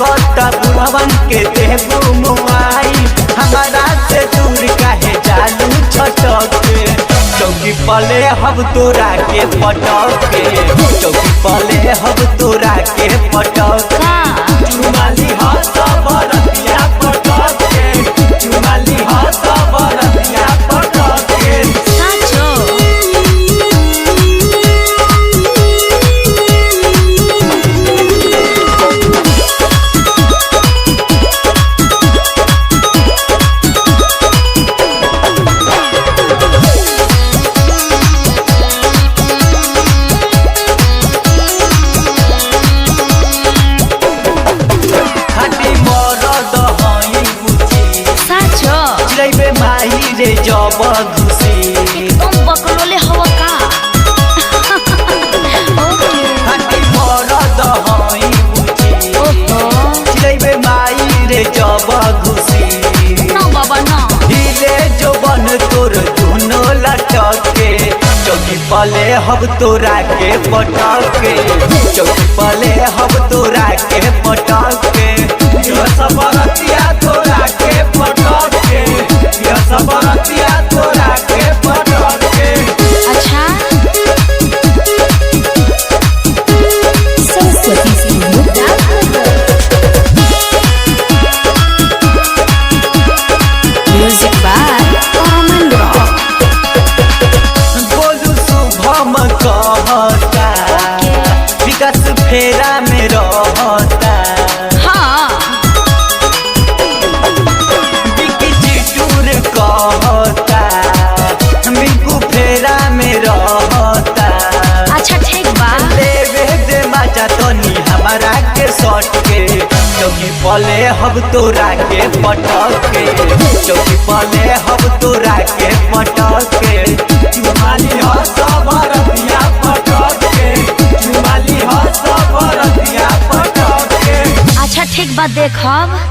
लागता बुढ़वन के देबू मुआई, हमारा से दूर काहे जालू छटक के। चौकी पले हम तोरा के पटक के, चौकी पले हम तोरा के पटक के। चुमाली हो सब रतिया पटक के, चुमाली हो सब रतिया पटक के। माही रे जब घुसी एकदम बकलोले हवा का हटी मरद हई बुझी चिलैबे माही रे जब घुसी ना बाबा ना हिले जो बन तोर दुनो लटक के। चौकी पले हम तोरा के पटक के, चौकी पले हम तोरा के पटक के। जो सब रतिया तोरा के पटक के, जो सब रतिया तोरा के पटक के। अच्छा Saraswati music by Aman rock. बोलू शुभम कहता विकास फेरा में रहता, हाँ बिकी चिटूर कहता मिंकू फेरा में रहता। अच्छा ठीक बा लेवे दे मजा तनी हमारा के सट के। चौकी पले हम तोरा के पटक के, चौकी पले हम तोरा के पटक के। चुमाली हो सब रतिया पटक के, चुमाली हो सब रतिया पटक के। अच्छा ठीक बा देखब।